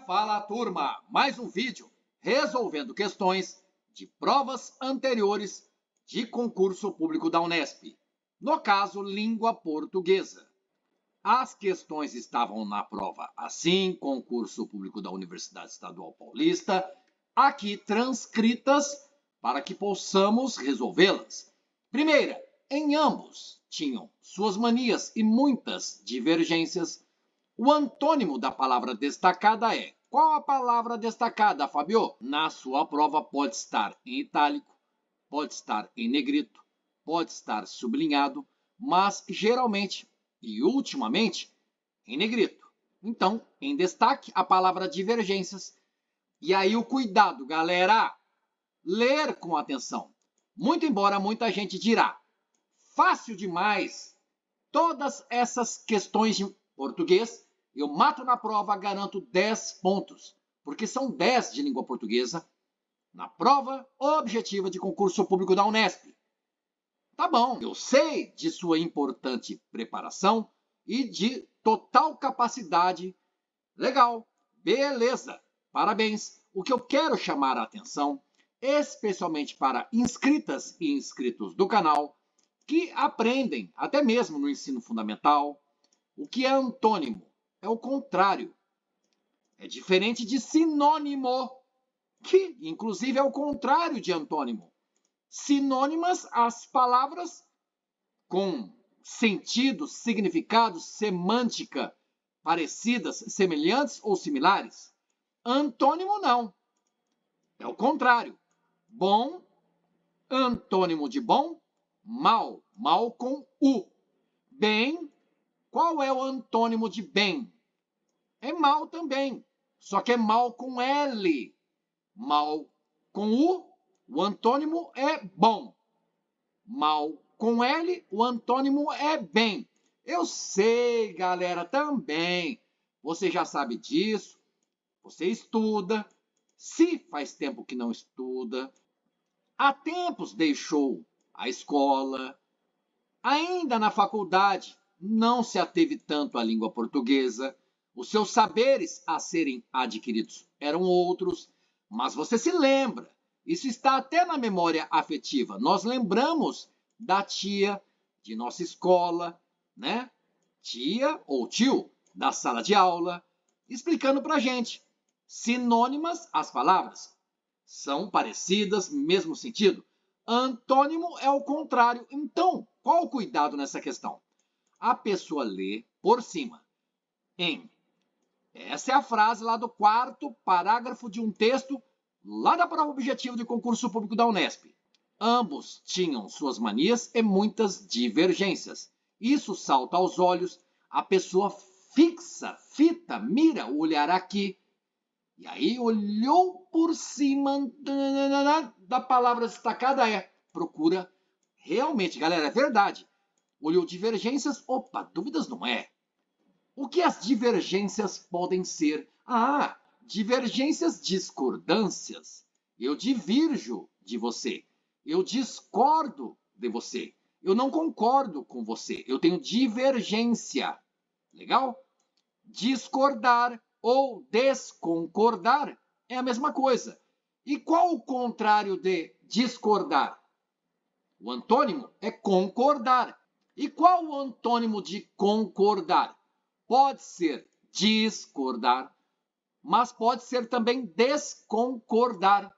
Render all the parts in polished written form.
Fala turma, mais um vídeo resolvendo questões de provas anteriores de concurso público da Unesp, no caso língua portuguesa. As questões estavam na prova assim, concurso público da Universidade Estadual Paulista, aqui transcritas para que possamos resolvê-las. Primeira, em ambos tinham suas manias e muitas divergências. O antônimo da palavra destacada é... Qual a palavra destacada, Fabio? Na sua prova pode estar em itálico, pode estar em negrito, pode estar sublinhado, mas geralmente e ultimamente em negrito. Então, em destaque, a palavra divergências. E aí o cuidado, galera, ler com atenção. Muito embora muita gente dirá, fácil demais, todas essas questões de português, eu mato na prova, garanto 10 pontos, porque são 10 de língua portuguesa na prova objetiva de concurso público da Unesp. Tá bom, eu sei de sua importante preparação e de total capacidade. Legal, beleza, parabéns. O que eu quero chamar a atenção, especialmente para inscritas e inscritos do canal, que aprendem, até mesmo no ensino fundamental, o que é antônimo. É o contrário. É diferente de sinônimo, que inclusive é o contrário de antônimo. Sinônimas as palavras com sentido, significado, semântica parecidas, semelhantes ou similares. Antônimo não. É o contrário. Bom, antônimo de bom, mal, mal com U. Bem, qual é o antônimo de bem? É mal também, só que é mal com L. Mal com U, o antônimo é bom. Mal com L, o antônimo é bem. Eu sei, galera, também. Você já sabe disso. Você estuda. Se faz tempo que não estuda, há tempos deixou a escola, ainda na faculdade não se ateve tanto à língua portuguesa. Os seus saberes a serem adquiridos eram outros, mas você se lembra. Isso está até na memória afetiva. Nós lembramos da tia de nossa escola, né? Tia ou tio da sala de aula, explicando para a gente. Sinônimas as palavras são parecidas, mesmo sentido. Antônimo é o contrário. Então, qual o cuidado nessa questão? A pessoa lê por cima. Essa é a frase lá do 4º parágrafo de um texto lá da prova objetiva de concurso público da Unesp. Ambos tinham suas manias e muitas divergências. Isso salta aos olhos, a pessoa fita, mira o olhar aqui. E aí olhou por cima da palavra destacada procura. Realmente, galera, é verdade. Olhou divergências, opa, dúvidas não é. O que as divergências podem ser? Divergências, discordâncias. Eu divirjo de você. Eu discordo de você. Eu não concordo com você. Eu tenho divergência. Legal? Discordar ou desconcordar é a mesma coisa. E qual o contrário de discordar? O antônimo é concordar. E qual o antônimo de concordar? Pode ser discordar, mas pode ser também desconcordar.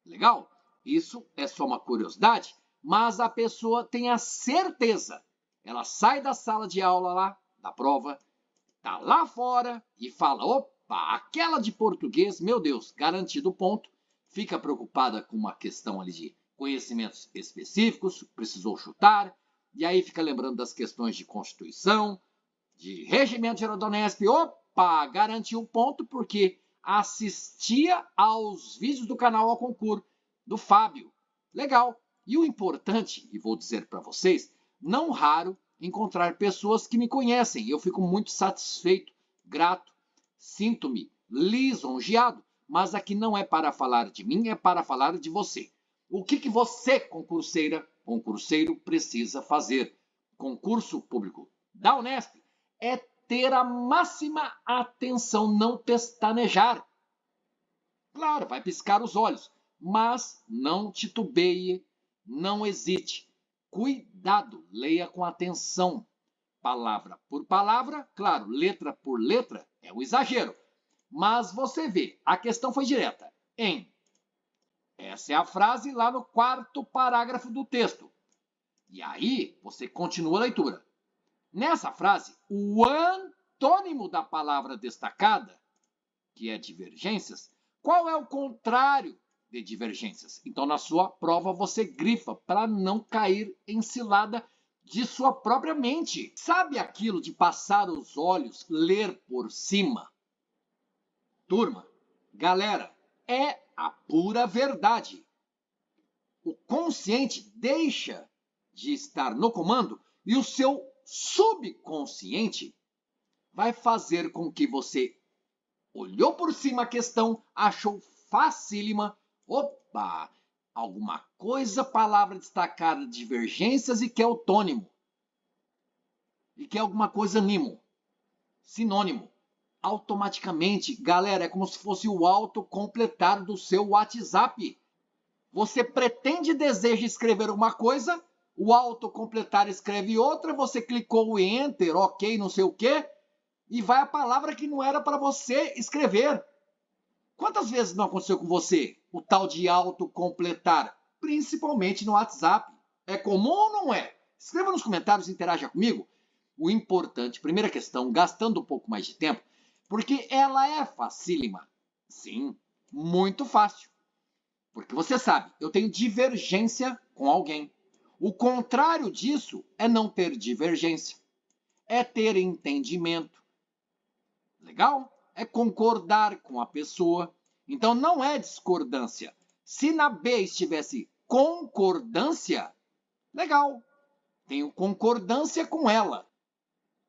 Legal? Isso é só uma curiosidade, mas a pessoa tem a certeza. Ela sai da sala de aula lá, da prova, tá lá fora e fala, opa, aquela de português, meu Deus, garantido o ponto. Fica preocupada com uma questão ali de conhecimentos específicos, precisou chutar, e aí fica lembrando das questões de Constituição, de Regimento Geral da Unesp, opa, garantiu um ponto porque assistia aos vídeos do canal ao concurso do Fábio. Legal. E o importante, e vou dizer para vocês, não raro encontrar pessoas que me conhecem. Eu fico muito satisfeito, grato, sinto-me lisonjeado, mas aqui não é para falar de mim, é para falar de você. O que você, concurseira, concurseiro, precisa fazer? Concurso público da Unesp é ter a máxima atenção, não pestanejar. Claro, vai piscar os olhos, mas não titubeie, não hesite. Cuidado, leia com atenção. Palavra por palavra, claro, letra por letra, é um exagero. Mas você vê, a questão foi direta. Essa é a frase lá no 4º parágrafo do texto. E aí, você continua a leitura. Nessa frase, o antônimo da palavra destacada, que é divergências, qual é o contrário de divergências? Então, na sua prova, você grifa para não cair em cilada de sua própria mente. Sabe aquilo de passar os olhos, ler por cima? Turma, galera, é a pura verdade. O consciente deixa de estar no comando e o seu subconsciente vai fazer com que você olhou por cima a questão, achou facílima, opa, alguma coisa, palavra destacada, divergências e quer autônimo. E quer alguma coisa nimo, sinônimo. Automaticamente, galera, é como se fosse o autocompletar do seu WhatsApp. Você pretende e deseja escrever uma coisa, o autocompletar escreve outra, você clicou em Enter, OK, não sei o quê, e vai a palavra que não era para você escrever. Quantas vezes não aconteceu com você o tal de autocompletar, principalmente no WhatsApp? É comum ou não é? Escreva nos comentários e interaja comigo. O importante, primeira questão, gastando um pouco mais de tempo, porque ela é facílima. Sim, muito fácil. Porque você sabe, eu tenho divergência com alguém. O contrário disso é não ter divergência. É ter entendimento. Legal? É concordar com a pessoa. Então não é discordância. Se na B estivesse concordância, legal. Tenho concordância com ela.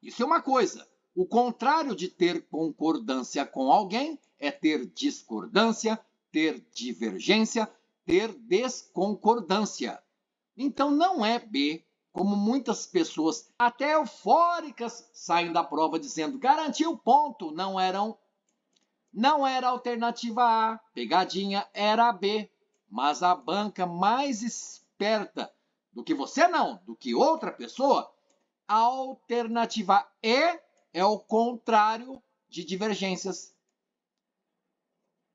Isso é uma coisa. O contrário de ter concordância com alguém é ter discordância, ter divergência, ter desconcordância. Então não é B, como muitas pessoas, até eufóricas, saem da prova dizendo garantiu o ponto. Não era a alternativa A, pegadinha, era a B. Mas a banca mais esperta do que você não, do que outra pessoa, a alternativa E é o contrário de divergências.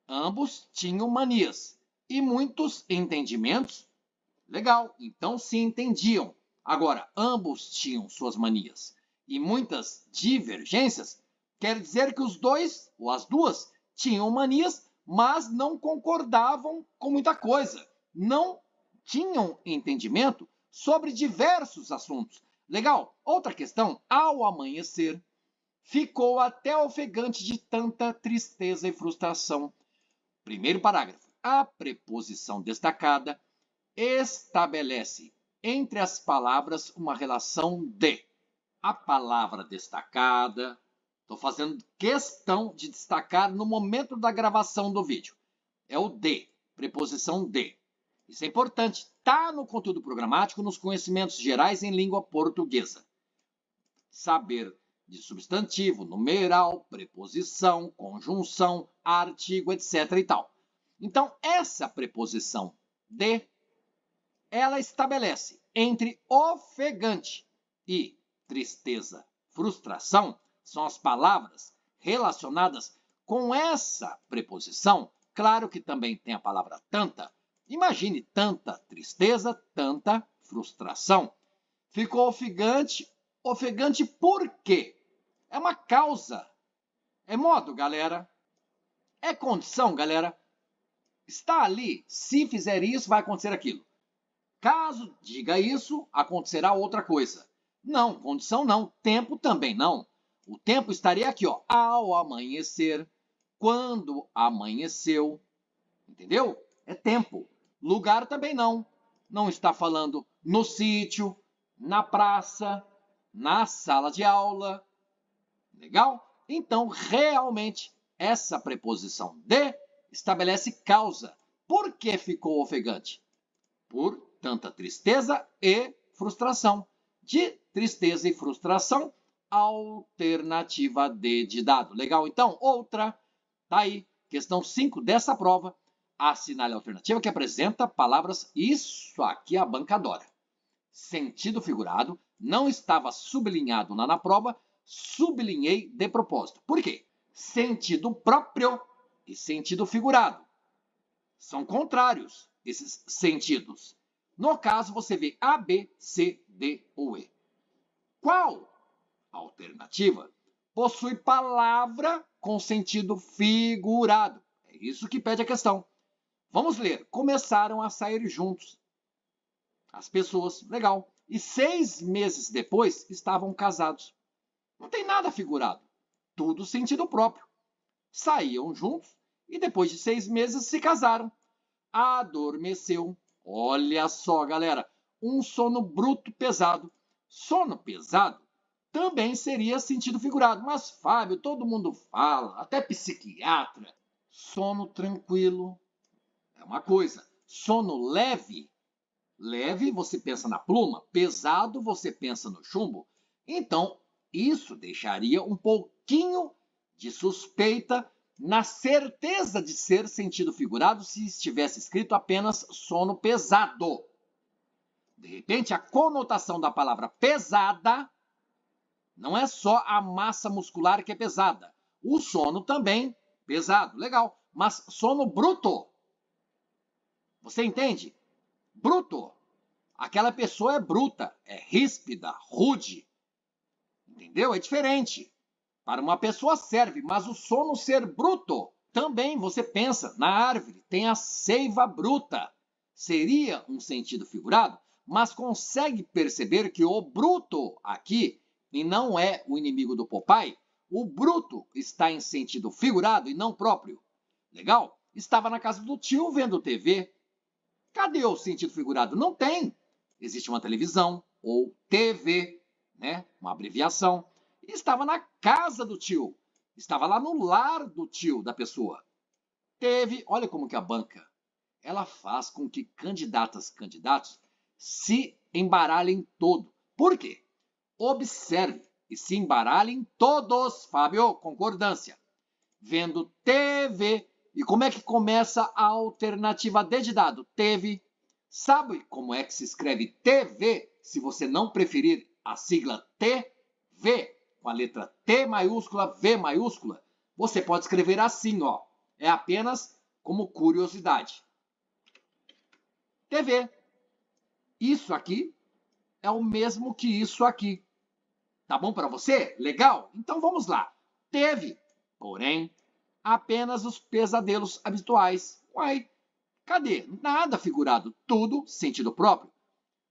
Ambos tinham manias e muitos entendimentos. Legal, então se entendiam. Agora, ambos tinham suas manias e muitas divergências. Quer dizer que os dois, ou as duas, tinham manias, mas não concordavam com muita coisa. Não tinham entendimento sobre diversos assuntos. Legal, outra questão. Ao amanhecer, ficou até ofegante de tanta tristeza e frustração. Primeiro parágrafo. A preposição destacada estabelece entre as palavras uma relação de. A palavra destacada, estou fazendo questão de destacar no momento da gravação do vídeo, é o de, preposição de. Isso é importante, está no conteúdo programático, nos conhecimentos gerais em língua portuguesa. Saber de substantivo, numeral, preposição, conjunção, artigo, etc. e tal. Então, essa preposição de, ela estabelece entre ofegante e tristeza, frustração, são as palavras relacionadas com essa preposição. Claro que também tem a palavra tanta. Imagine tanta tristeza, tanta frustração. Ficou ofegante. Ofegante por quê? É uma causa. É modo, galera. É condição, galera. Está ali. Se fizer isso, vai acontecer aquilo. Caso diga isso, acontecerá outra coisa. Não, condição não. Tempo também não. O tempo estaria aqui, ó. Ao amanhecer, quando amanheceu. Entendeu? É tempo. Lugar também não. Não está falando no sítio, na praça, na sala de aula. Legal? Então, realmente, essa preposição de estabelece causa. Por que ficou ofegante? Por tanta tristeza e frustração. De tristeza e frustração, alternativa D de dado. Legal? Então, outra, tá aí, questão 5 dessa prova, assinale a alternativa que apresenta palavras, isso aqui a banca adora. Sentido figurado, não estava sublinhado lá na prova, sublinhei de propósito. Por quê? Sentido próprio e sentido figurado são contrários, esses sentidos. No caso, você vê A, B, C, D ou E. Qual alternativa possui palavra com sentido figurado? É isso que pede a questão. Vamos ler. Começaram a sair juntos. As pessoas, legal. E 6 meses depois estavam casados. Não tem nada figurado. Tudo sentido próprio. Saíam juntos e depois de 6 meses se casaram. Adormeceu. Olha só, galera. Um sono bruto pesado. Sono pesado também seria sentido figurado. Mas, Fábio, todo mundo fala, até psiquiatra. Sono tranquilo é uma coisa. Sono leve. Leve, você pensa na pluma. Pesado, você pensa no chumbo. Então, isso deixaria um pouquinho de suspeita na certeza de ser sentido figurado se estivesse escrito apenas sono pesado. De repente, a conotação da palavra pesada não é só a massa muscular que é pesada. O sono também pesado, legal. Mas sono bruto. Você entende? Bruto. Aquela pessoa é bruta, é ríspida, rude. Entendeu? É diferente. Para uma pessoa serve, mas o sono ser bruto, também você pensa na árvore, tem a seiva bruta. Seria um sentido figurado, mas consegue perceber que o bruto aqui, e não é o inimigo do Popeye, o bruto está em sentido figurado e não próprio. Legal? Estava na casa do tio vendo TV. Cadê o sentido figurado? Não tem. Existe uma televisão, ou TV, né? Uma abreviação. E estava na casa do tio. Estava lá no lar do tio, da pessoa. Teve, olha como que a banca, ela faz com que candidatos se embaralhem todo. Por quê? Observe e se embaralhem todos, Fábio, concordância. Vendo TV. E como é que começa a alternativa D de dado? Teve. Sabe como é que se escreve TV, se você não preferir a sigla TV, com a letra T maiúscula, V maiúscula? Você pode escrever assim, ó. É apenas como curiosidade. TV. Isso aqui é o mesmo que isso aqui. Tá bom para você? Legal? Então vamos lá. Teve, porém, apenas os pesadelos habituais. Uai, cadê? Nada figurado, tudo sentido próprio.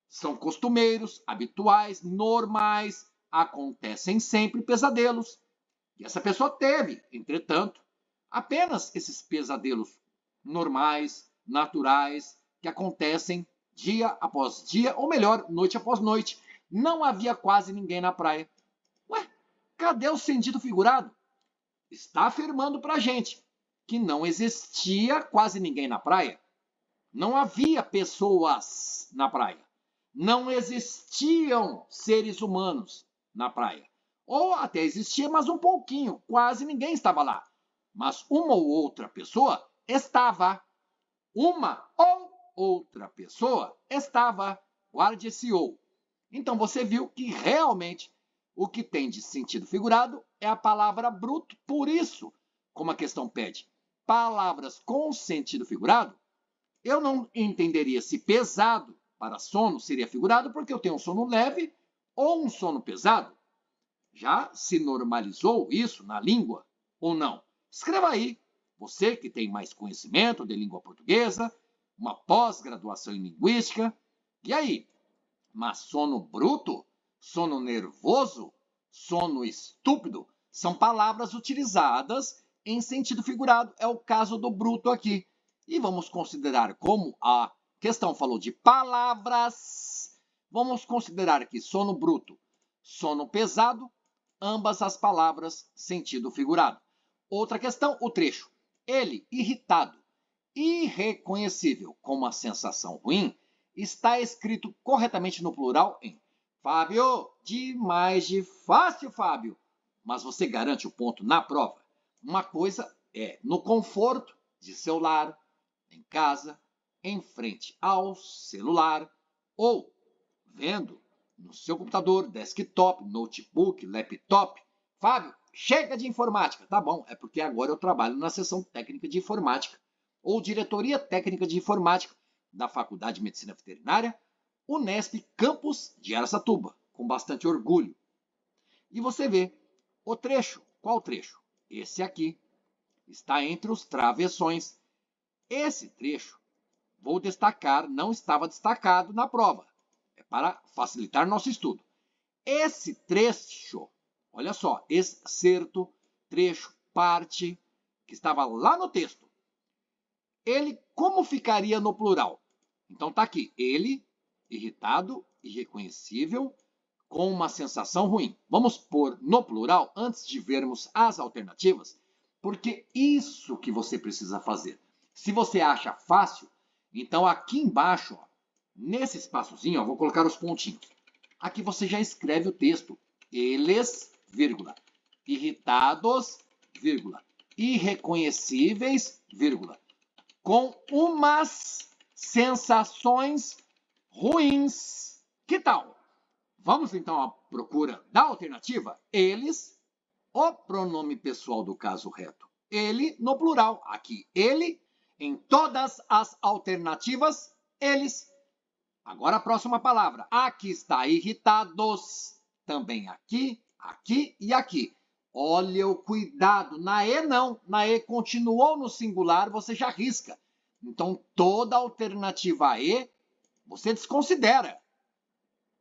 São costumeiros, habituais, normais, acontecem sempre pesadelos. E essa pessoa teve, entretanto, apenas esses pesadelos normais, naturais, que acontecem dia após dia, ou melhor, noite após noite. Não havia quase ninguém na praia. Ué, cadê o sentido figurado? Está afirmando para a gente que não existia quase ninguém na praia. Não havia pessoas na praia. Não existiam seres humanos na praia. Ou até existia, mas um pouquinho. Quase ninguém estava lá. Mas uma ou outra pessoa estava. Uma ou outra pessoa estava. Guarde esse ou. Então você viu que realmente o que tem de sentido figurado é a palavra bruto. Por isso, como a questão pede, palavras com sentido figurado, eu não entenderia se pesado para sono seria figurado, porque eu tenho um sono leve ou um sono pesado. Já se normalizou isso na língua ou não? Escreva aí, você que tem mais conhecimento de língua portuguesa, uma pós-graduação em linguística. E aí? Mas sono bruto? Sono nervoso, sono estúpido, são palavras utilizadas em sentido figurado. É o caso do bruto aqui. E vamos considerar, como a questão falou de palavras, vamos considerar que sono bruto, sono pesado, ambas as palavras sentido figurado. Outra questão, o trecho. Ele, irritado, irreconhecível como a sensação ruim, está escrito corretamente no plural em Fábio, demais de fácil, Fábio. Mas você garante o ponto na prova. Uma coisa é no conforto de seu lar, em casa, em frente ao celular ou vendo no seu computador, desktop, notebook, laptop. Fábio, chega de informática. Tá bom, é porque agora eu trabalho na seção técnica de informática ou diretoria técnica de informática da Faculdade de Medicina Veterinária, Unesp Campus de Araçatuba, com bastante orgulho. E você vê o trecho. Qual trecho? Esse aqui. Está entre os travessões. Esse trecho, vou destacar, não estava destacado na prova. É para facilitar nosso estudo. Esse trecho, olha só, excerto, trecho, parte, que estava lá no texto. Ele como ficaria no plural? Então tá aqui, ele, irritado, irreconhecível, com uma sensação ruim. Vamos pôr no plural antes de vermos as alternativas, porque isso que você precisa fazer. Se você acha fácil, então aqui embaixo, ó, nesse espaçozinho, ó, vou colocar os pontinhos. Aqui você já escreve o texto. Eles, vírgula, irritados, vírgula, irreconhecíveis, vírgula, com umas sensações ruins. Que tal? Vamos então à procura da alternativa. Eles, o pronome pessoal do caso reto. Ele no plural. Aqui, ele. Em todas as alternativas, eles. Agora a próxima palavra. Aqui está irritados. Também aqui, aqui e aqui. Olha o cuidado. Na E não. Na E continuou no singular, você já risca. Então, toda alternativa E, você desconsidera.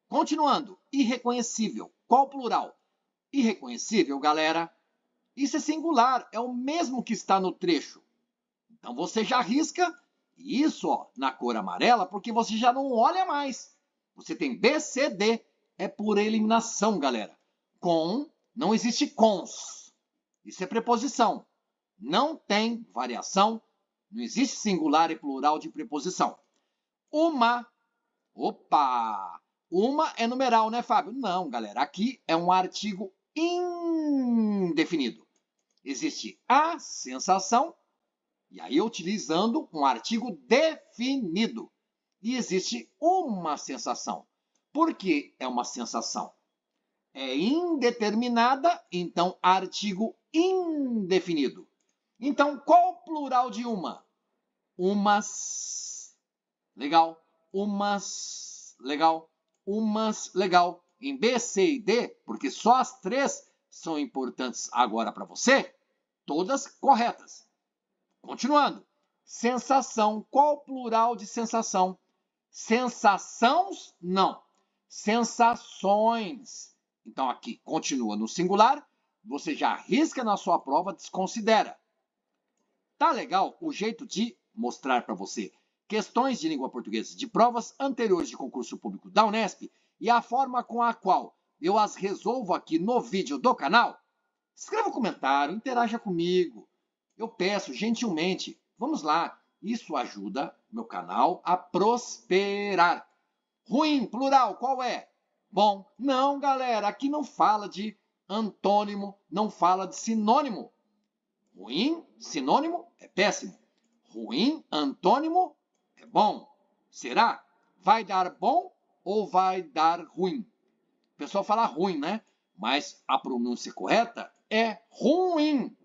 Continuando. Irreconhecível. Qual plural? Irreconhecível, galera. Isso é singular. É o mesmo que está no trecho. Então, você já risca isso, ó, na cor amarela, porque você já não olha mais. Você tem B, C, D. É por eliminação, galera. Com, não existe cons. Isso é preposição. Não tem variação. Não existe singular e plural de preposição. Uma. Opa! Uma é numeral, né, Fábio? Não, galera. Aqui é um artigo indefinido. Existe a sensação, e aí utilizando um artigo definido. E existe uma sensação. Por que é uma sensação? É indeterminada, então artigo indefinido. Então, qual o plural de uma? Umas. Legal. Umas. Legal. Umas. Legal. Em B, C e D, porque só as três são importantes agora para você, todas corretas. Continuando. Sensação. Qual o plural de sensação? Sensações? Não. Sensações. Então, aqui continua no singular. Você já risca na sua prova, desconsidera. Tá legal o jeito de mostrar para você questões de língua portuguesa de provas anteriores de concurso público da Unesp e a forma com a qual eu as resolvo aqui no vídeo do canal? Escreva um comentário, interaja comigo. Eu peço gentilmente, vamos lá. Isso ajuda meu canal a prosperar. Ruim, plural, qual é? Bom, não, galera, aqui não fala de antônimo, não fala de sinônimo. Ruim, sinônimo, é péssimo. Ruim, antônimo, é bom. Será? Vai dar bom ou vai dar ruim? O pessoal fala ruim, né? Mas a pronúncia correta é ruim.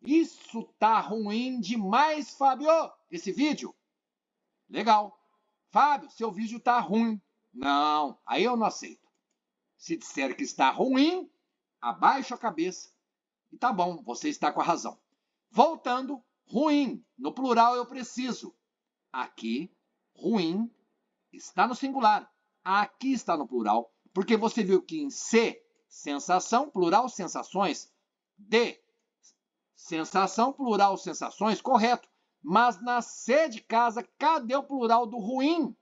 Isso tá ruim demais, Fábio, esse vídeo. Legal. Fábio, seu vídeo tá ruim. Não, aí eu não aceito. Se disser que está ruim, abaixa a cabeça. E tá bom, você está com a razão. Voltando, ruim. No plural eu preciso. Aqui, ruim, está no singular. Aqui está no plural. Porque você viu que em C, sensação, plural, sensações. D, sensação, plural, sensações, correto. Mas na C de casa, cadê o plural do ruim?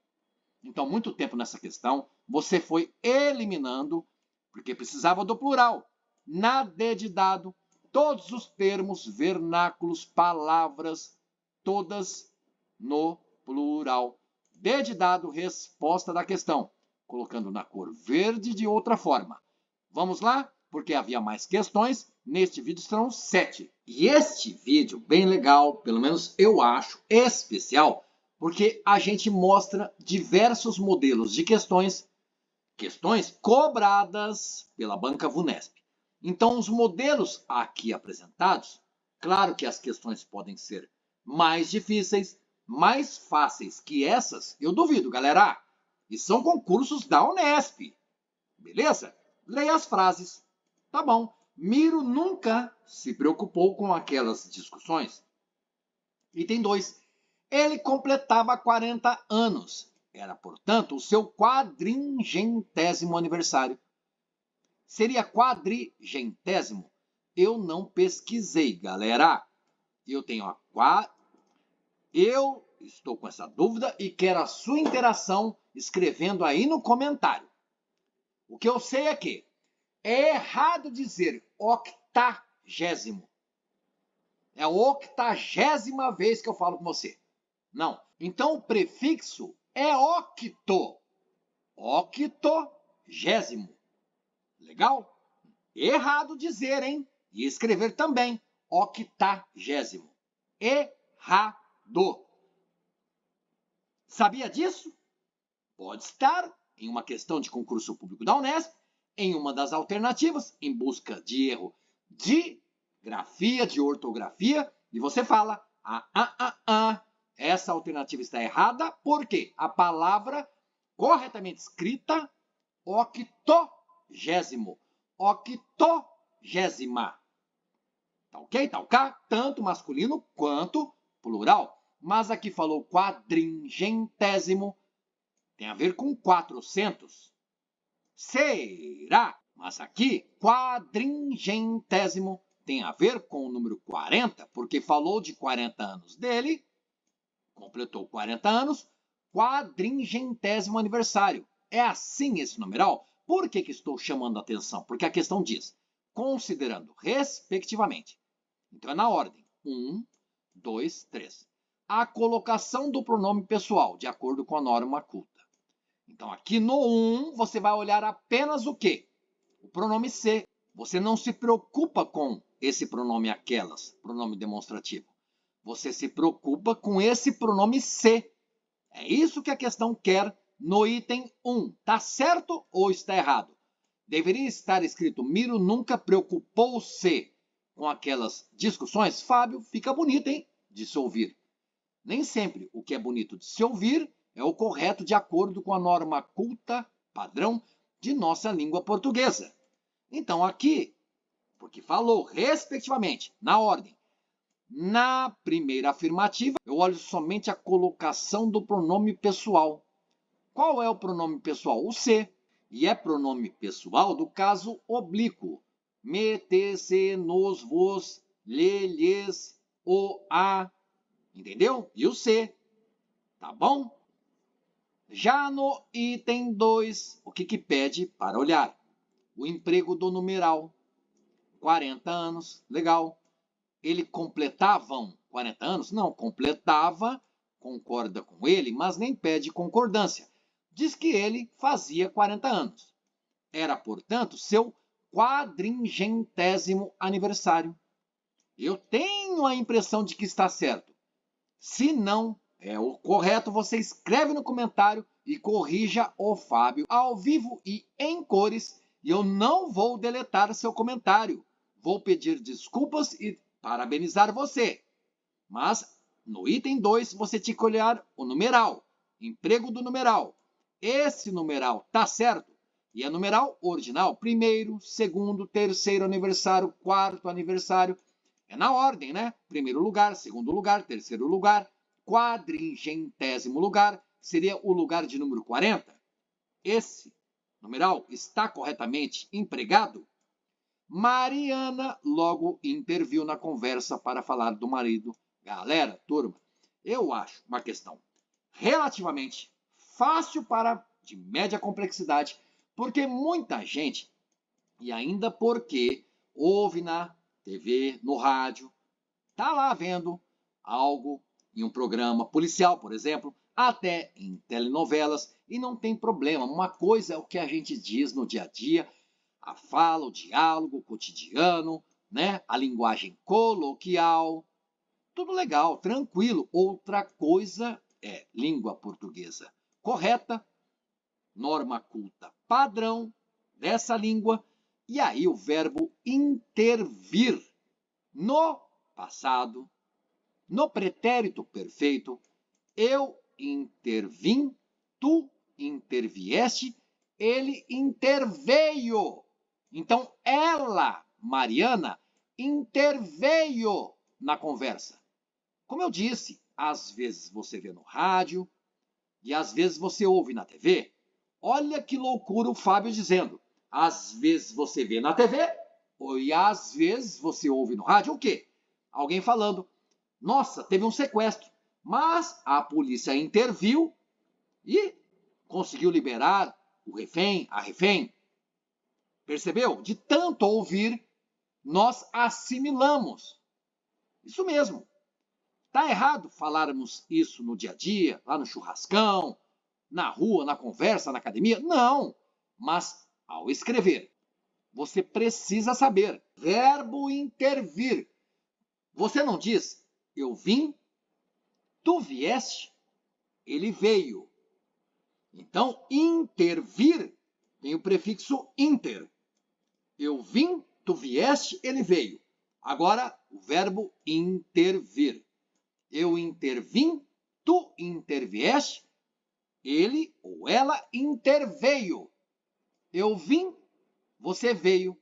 Então, muito tempo nessa questão, você foi eliminando, porque precisava do plural. Na D de dado, todos os termos, vernáculos, palavras, todas no plural. D de dado, resposta da questão. colocando na cor verde de outra forma. Vamos lá? Porque havia mais questões. Neste vídeo serão 7. E este vídeo, bem legal, pelo menos eu acho, especial, porque a gente mostra diversos modelos de questões cobradas pela banca VUNESP. Então, os modelos aqui apresentados, claro que as questões podem ser mais difíceis, mais fáceis que essas, eu duvido, galera. E são concursos da Unesp. Beleza? Leia as frases. Tá bom. Miro nunca se preocupou com aquelas discussões. Item 2. Ele completava 40 anos. Era, portanto, o seu quadringentésimo aniversário. Seria quadrigentésimo? Eu não pesquisei, galera. Eu estou com essa dúvida e quero a sua interação escrevendo aí no comentário. O que eu sei é que é errado dizer octagésimo. É a 80ª vez que eu falo com você. Não. Então o prefixo é octo. Octogésimo. Legal? Errado dizer, hein? E escrever também octagésimo. Errado. Sabia disso? Pode estar em uma questão de concurso público da Unesp, em uma das alternativas, em busca de erro de grafia, de ortografia, e você fala, essa alternativa está errada, porque a palavra corretamente escrita, octogésimo, octogésima. Tá ok? Tá ok? Tanto masculino quanto plural. Mas aqui falou quadringentésimo, tem a ver com 400. Será? Mas aqui, quadringentésimo tem a ver com o número 40, porque falou de 40 anos dele, completou 40 anos, quadringentésimo aniversário. É assim esse numeral? Por que estou chamando a atenção? Porque a questão diz, considerando respectivamente. Então é na ordem. 1, 2, 3. A colocação do pronome pessoal, de acordo com a norma culta. Então, aqui no 1, você vai olhar apenas o quê? O pronome se. Você não se preocupa com esse pronome aquelas, pronome demonstrativo. Você se preocupa com esse pronome se. É isso que a questão quer no item 1. Tá certo ou está errado? Deveria estar escrito, Miro nunca preocupou-se com aquelas discussões. Fábio, fica bonito, hein? De se ouvir. Nem sempre o que é bonito de se ouvir é o correto de acordo com a norma culta, padrão, de nossa língua portuguesa. Então, aqui, porque falou respectivamente, na ordem, na primeira afirmativa, eu olho somente a colocação do pronome pessoal. Qual é o pronome pessoal? O se. E é pronome pessoal do caso oblíquo. Me, te, se, nos, vos, lhe, lhes, o, a. Entendeu? E o se. Tá bom? Já no item 2, o que pede para olhar? O emprego do numeral. 40 anos, legal. Ele completavam 40 anos? Não, completava, concorda com ele, mas nem pede concordância. Diz que ele fazia 40 anos. Era, portanto, seu quadringentésimo aniversário. Eu tenho a impressão de que está certo. Se não é o correto, você escreve no comentário e corrija o Fábio ao vivo e em cores. E eu não vou deletar seu comentário. Vou pedir desculpas e parabenizar você. Mas no item 2 você tinha que olhar o numeral. Emprego do numeral. Esse numeral tá certo? E é numeral ordinal. Primeiro, segundo, terceiro aniversário, quarto aniversário. É na ordem, né? Primeiro lugar, segundo lugar, terceiro lugar, quadringentésimo lugar, seria o lugar de número 40. Esse numeral está corretamente empregado? Mariana logo interviu na conversa para falar do marido. Galera, turma, eu acho uma questão relativamente fácil para de média complexidade, porque muita gente, e ainda porque ouve na TV, no rádio, tá lá vendo algo em um programa policial, por exemplo, até em telenovelas, e não tem problema. Uma coisa é o que a gente diz no dia a dia, a fala, o diálogo, o cotidiano, né? A linguagem coloquial, tudo legal, tranquilo. Outra coisa é língua portuguesa correta, norma culta padrão dessa língua, e aí o verbo intervir no passado, no pretérito perfeito, eu intervim, tu intervieste, ele interveio. Então, ela, Mariana, interveio na conversa. Como eu disse, às vezes você vê no rádio e às vezes você ouve na TV. Olha que loucura o Fábio dizendo. Às vezes você vê na TV e às vezes você ouve no rádio o quê? Alguém falando, nossa, teve um sequestro, mas a polícia interviu e conseguiu liberar o refém, a refém. Percebeu? De tanto ouvir, nós assimilamos. Isso mesmo. Está errado falarmos isso no dia a dia, lá no churrascão, na rua, na conversa, na academia? Não. Mas ao escrever, você precisa saber. Verbo intervir. Você não diz, eu vim, tu vieste, ele veio. Então, intervir tem o prefixo inter. Eu vim, tu vieste, ele veio. Agora, o verbo intervir. Eu intervim, tu intervieste, ele ou ela interveio. Eu vim, você veio.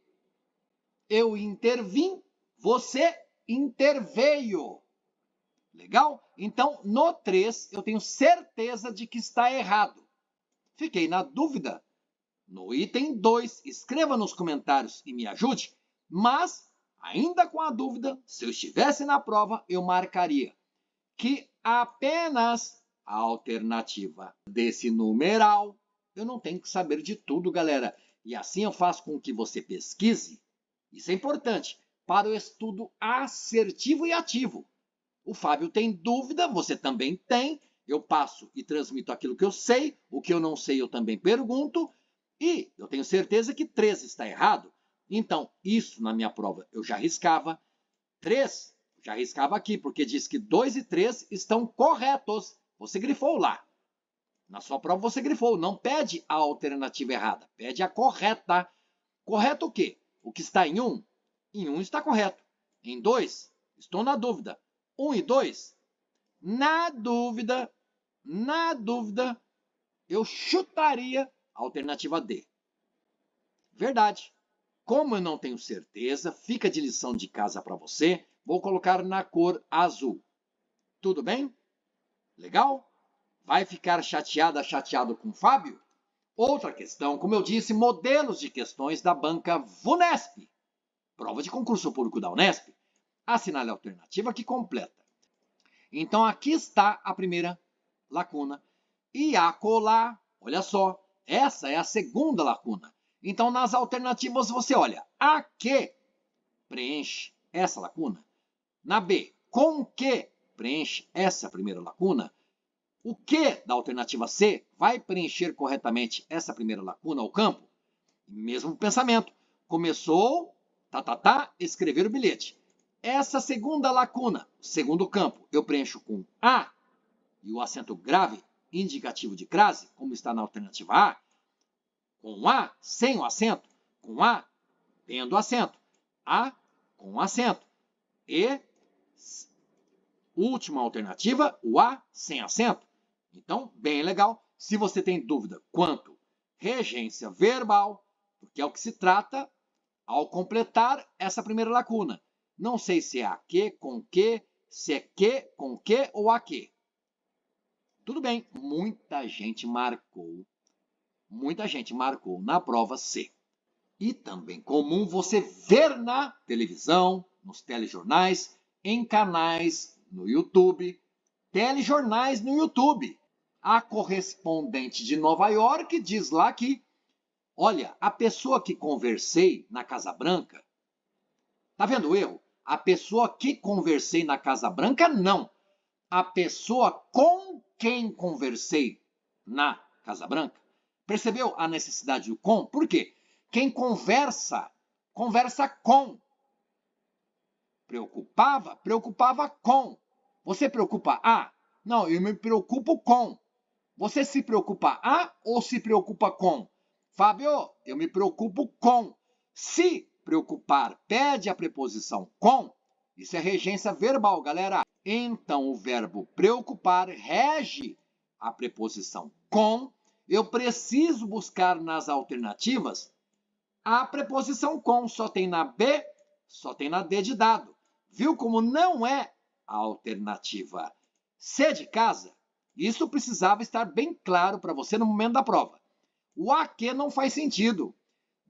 Eu intervim, você interveio. Legal? Então, no 3, eu tenho certeza de que está errado. Fiquei na dúvida. No item 2, escreva nos comentários e me ajude. Mas, ainda com a dúvida, se eu estivesse na prova, eu marcaria que apenas a alternativa desse numeral, eu não tenho que saber de tudo, galera. E assim eu faço com que você pesquise. Isso é importante para o estudo assertivo e ativo. O Fábio tem dúvida, você também tem. Eu passo e transmito aquilo que eu sei. O que eu não sei, eu também pergunto. E eu tenho certeza que 3 está errado. Então, isso na minha prova eu já riscava. 3, já riscava aqui, porque diz que 2 e 3 estão corretos. Você grifou lá. Na sua prova você grifou. Não pede a alternativa errada, pede a correta. Correto o quê? O que está em 1? Em 1 está correto. Em 2, estou na dúvida. 1 e 2, na dúvida, eu chutaria a alternativa D. Verdade. Como eu não tenho certeza, fica de lição de casa para você. Vou colocar na cor azul. Tudo bem? Legal? Vai ficar chateado com o Fábio? Outra questão, como eu disse, modelos de questões da banca VUNESP. Prova de concurso público da Unesp. Assinale a alternativa que completa. Então, aqui está a primeira lacuna. E acolá, olha só, essa é a segunda lacuna. Então, nas alternativas, você olha a que preenche essa lacuna. Na B, com que preenche essa primeira lacuna. O que da alternativa C vai preencher corretamente essa primeira lacuna ao campo? Mesmo pensamento. Começou, escrever o bilhete. Essa segunda lacuna, segundo campo, eu preencho com A e o acento grave indicativo de crase, como está na alternativa A, com A sem o acento, com A tendo acento, A com acento. E última alternativa, o A sem acento. Então, bem legal. Se você tem dúvida quanto regência verbal, porque é o que se trata ao completar essa primeira lacuna. Não sei se é a que, com que, se é que, com que ou a que. Tudo bem, muita gente marcou na prova C. E também comum você ver na televisão, nos telejornais, em canais no YouTube, telejornais no YouTube. A correspondente de Nova York diz lá que, olha, a pessoa que conversei na Casa Branca, tá vendo o erro? A pessoa que conversei na Casa Branca, não. A pessoa com quem conversei na Casa Branca. Percebeu a necessidade do com? Por quê? Quem conversa, conversa com. Preocupava, preocupava com. Você preocupa a? Não, eu me preocupo com. Você se preocupa a ou se preocupa com? Fábio, eu me preocupo com. Se preocupar pede a preposição com, isso é regência verbal, galera. Então, o verbo preocupar rege a preposição com. Eu preciso buscar nas alternativas a preposição com. Só tem na B, só tem na D de dado. Viu como não é a alternativa C de casa? Isso precisava estar bem claro para você no momento da prova. O a que não faz sentido.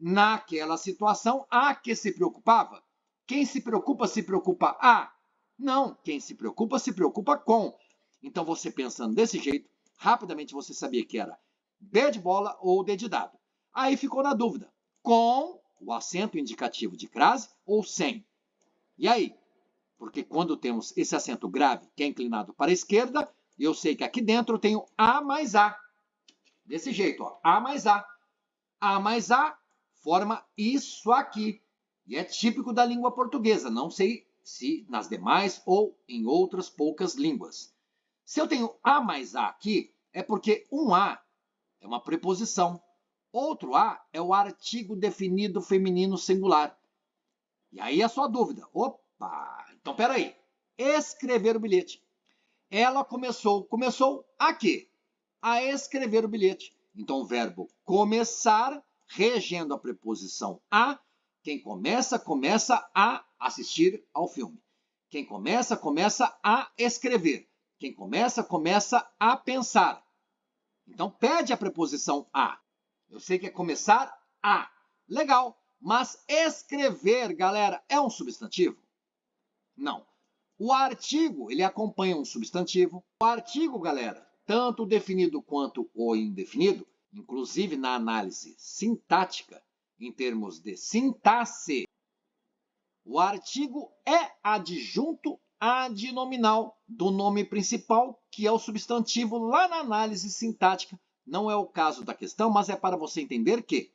Naquela situação, a que se preocupava. Quem se preocupa a? Não, quem se preocupa com. Então, você pensando desse jeito, rapidamente você sabia que era B de bola ou D de dado. Aí ficou na dúvida, com o acento indicativo de crase ou sem? E aí? Porque quando temos esse acento grave, que é inclinado para a esquerda, eu sei que aqui dentro eu tenho A mais A. Desse jeito, ó, A mais A. A mais A forma isso aqui. E é típico da língua portuguesa. Não sei se nas demais ou em outras poucas línguas. Se eu tenho A mais A aqui, é porque um A é uma preposição. Outro A é o artigo definido feminino singular. E aí a sua dúvida. Opa! Então, peraí. Escrever o bilhete. Ela começou a quê? A escrever o bilhete. Então, o verbo começar, regendo a preposição a. Quem começa a assistir ao filme. Quem começa a escrever. Quem começa a pensar. Então, pede a preposição a. Eu sei que é começar a. Legal. Mas escrever, galera, é um substantivo? Não. O artigo, ele acompanha um substantivo. O artigo, galera, tanto o definido quanto o indefinido, inclusive na análise sintática, em termos de sintaxe, o artigo é adjunto adnominal do nome principal, que é o substantivo lá na análise sintática. Não é o caso da questão, mas é para você entender que,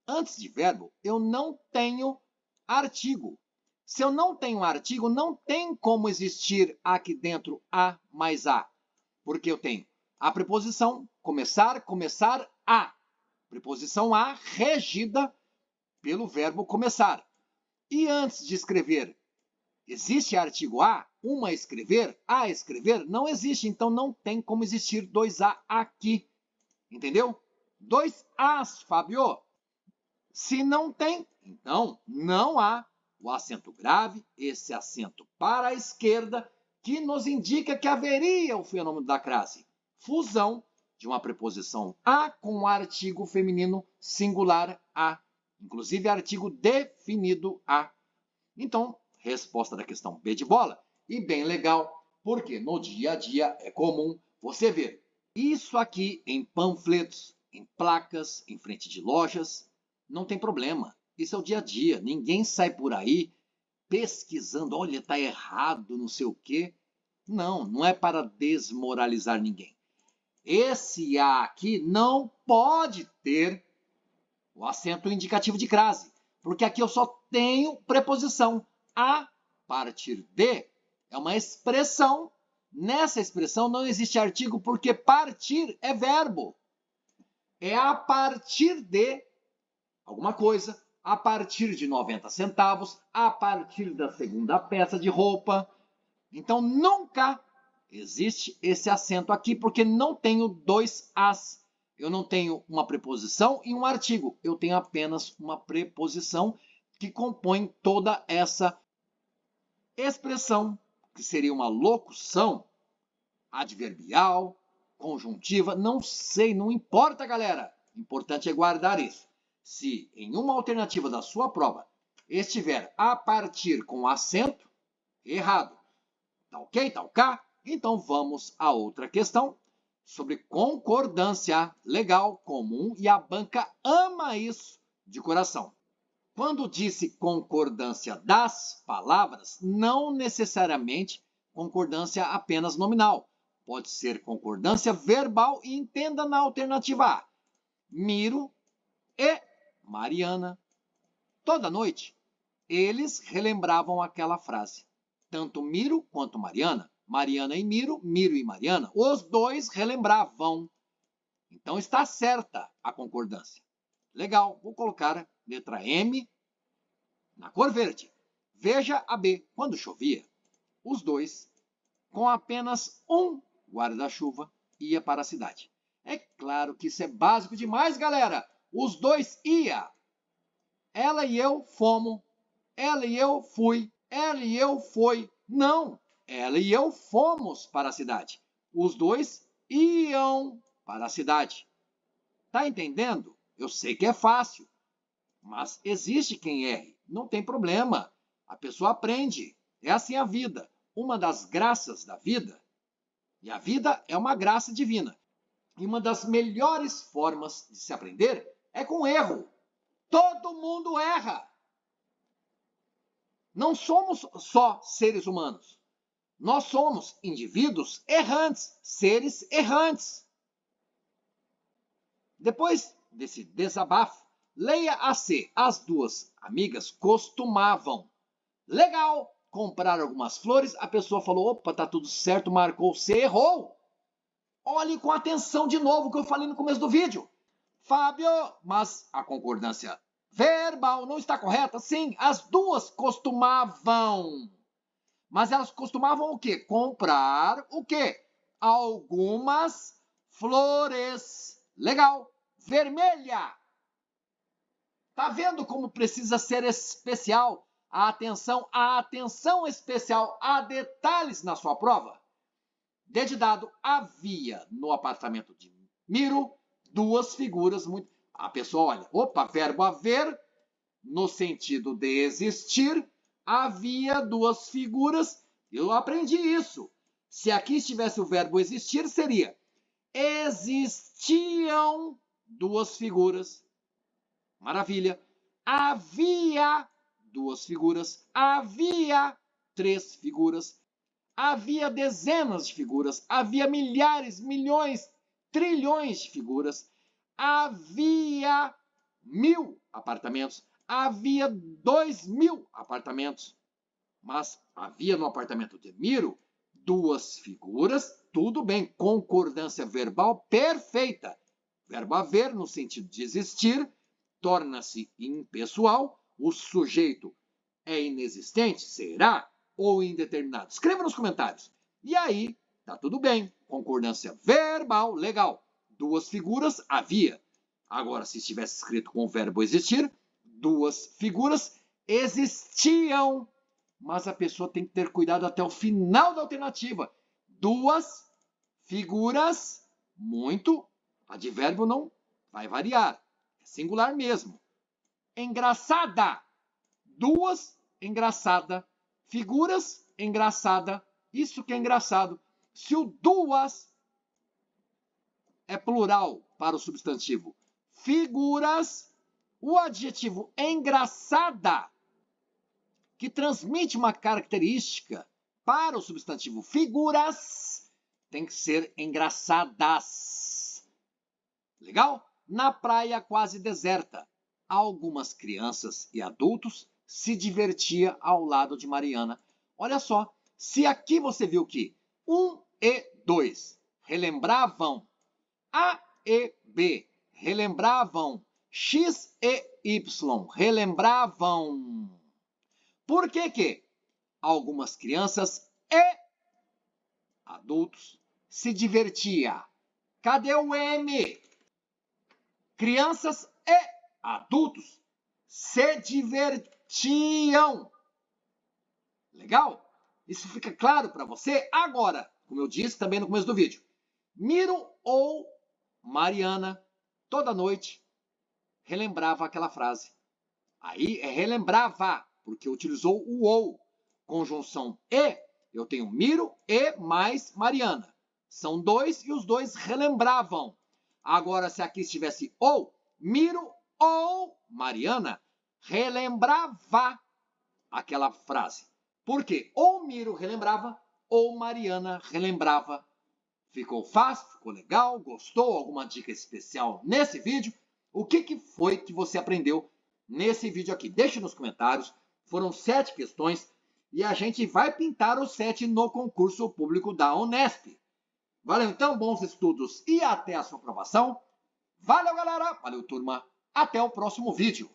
antes de verbo, eu não tenho artigo. Se eu não tenho artigo, não tem como existir aqui dentro a mais a. Porque eu tenho a preposição começar a. Preposição a regida pelo verbo começar. E antes de escrever, existe artigo a? A escrever? Não existe. Então não tem como existir dois a aqui. Entendeu? Dois as, Fábio. Se não tem, então não há o acento grave, esse acento para a esquerda, que nos indica que haveria o fenômeno da crase. Fusão de uma preposição a com o artigo feminino singular a. Inclusive artigo definido a. Então, resposta da questão B de bola. E bem legal, porque no dia a dia é comum você ver isso aqui em panfletos, em placas, em frente de lojas. Não tem problema. Isso é o dia a dia. Ninguém sai por aí pesquisando, olha, está errado, não sei o quê. Não, não é para desmoralizar ninguém. Esse A aqui não pode ter o acento indicativo de crase, porque aqui eu só tenho preposição. A partir de é uma expressão. Nessa expressão não existe artigo, porque partir é verbo. É a partir de alguma coisa, a partir de 90 centavos, a partir da segunda peça de roupa. Então, nunca existe esse acento aqui, porque não tenho dois as. Eu não tenho uma preposição e um artigo. Eu tenho apenas uma preposição que compõe toda essa expressão, que seria uma locução adverbial, conjuntiva, não sei, não importa, galera. O importante é guardar isso. Se em uma alternativa da sua prova estiver a partir com acento, errado. Tá ok? Tá ok? Então vamos a outra questão sobre concordância legal comum e a banca ama isso de coração. Quando disse concordância das palavras, não necessariamente concordância apenas nominal. pode ser concordância verbal e entenda na alternativa A. Miro e Mariana, toda noite, eles relembravam aquela frase. Tanto Miro quanto Mariana, Mariana e Miro, Miro e Mariana, os dois relembravam. Então está certa a concordância. Legal, vou colocar letra M na cor verde. Veja a B. Quando chovia, os dois, com apenas um guarda-chuva, ia para a cidade. É claro que isso é básico demais, galera. Os dois ia. Ela e eu fomos. Ela e eu fui. Ela e eu foi. Não, ela e eu fomos para a cidade. Os dois iam para a cidade. Tá entendendo? Eu sei que é fácil, mas existe quem erre. Não tem problema. A pessoa aprende. É assim a vida. Uma das graças da vida, e a vida é uma graça divina. E uma das melhores formas de se aprender é com erro. Todo mundo erra. Não somos só seres humanos. Nós somos indivíduos errantes, seres errantes. Depois desse desabafo, leia a C. As duas amigas costumavam. Legal! Comprar algumas flores, a pessoa falou, opa, tá tudo certo, marcou C, errou. Olhe com atenção de novo o que eu falei no começo do vídeo. Fábio, mas a concordância verbal não está correta? Sim, as duas costumavam. Mas elas costumavam o quê? Comprar o quê? Algumas flores. Legal. Vermelha. Tá vendo como precisa ser especial? A atenção especial a detalhes na sua prova. Dedidado, havia no apartamento de Miro duas figuras muito... A pessoa olha, opa, verbo haver, no sentido de existir, havia duas figuras. Eu aprendi isso. Se aqui estivesse o verbo existir, seria existiam duas figuras. Maravilha. Havia duas figuras. Havia três figuras. Havia dezenas de figuras. Havia milhares, milhões, trilhões de figuras. Havia 1000 apartamentos. Havia 2000 apartamentos. Mas havia no apartamento de Miro duas figuras. Tudo bem, concordância verbal perfeita. Verbo haver, no sentido de existir, torna-se impessoal. O sujeito é inexistente? Será? Ou indeterminado? Escreva nos comentários. E aí, tá tudo bem. Concordância verbal, legal. Duas figuras, havia. Agora, se estivesse escrito com o verbo existir, duas figuras existiam. Mas a pessoa tem que ter cuidado até o final da alternativa. Duas figuras, muito, advérbio não vai variar. É singular mesmo. Engraçada. Duas, engraçada. Figuras, engraçada. Isso que é engraçado. Se o duas é plural para o substantivo figuras, o adjetivo engraçada, que transmite uma característica para o substantivo figuras, tem que ser engraçadas. Legal? Na praia quase deserta, algumas crianças e adultos se divertiam ao lado de Mariana. Olha só, se aqui você viu que 1 e 2 relembravam, A e B relembravam, X e Y relembravam. Por que algumas crianças e adultos se divertiam? Cadê o M? Crianças e adultos se divertiam. Legal? Isso fica claro para você? Agora, como eu disse também no começo do vídeo, Miro ou Mariana, toda noite, relembrava aquela frase. Aí é relembrava, porque utilizou o ou. Conjunção e, eu tenho Miro e mais Mariana. São dois e os dois relembravam. Agora, se aqui estivesse ou, Miro ou Mariana relembrava aquela frase. Por quê? Ou Miro relembrava, ou Mariana relembrava. Ficou fácil? Ficou legal? Gostou? Alguma dica especial nesse vídeo? O que foi que você aprendeu nesse vídeo aqui? Deixe nos comentários. Foram 7 questões e a gente vai pintar os 7 no concurso público da Unesp. Valeu então, bons estudos e até a sua aprovação. Valeu, galera! Valeu, turma! Até o próximo vídeo!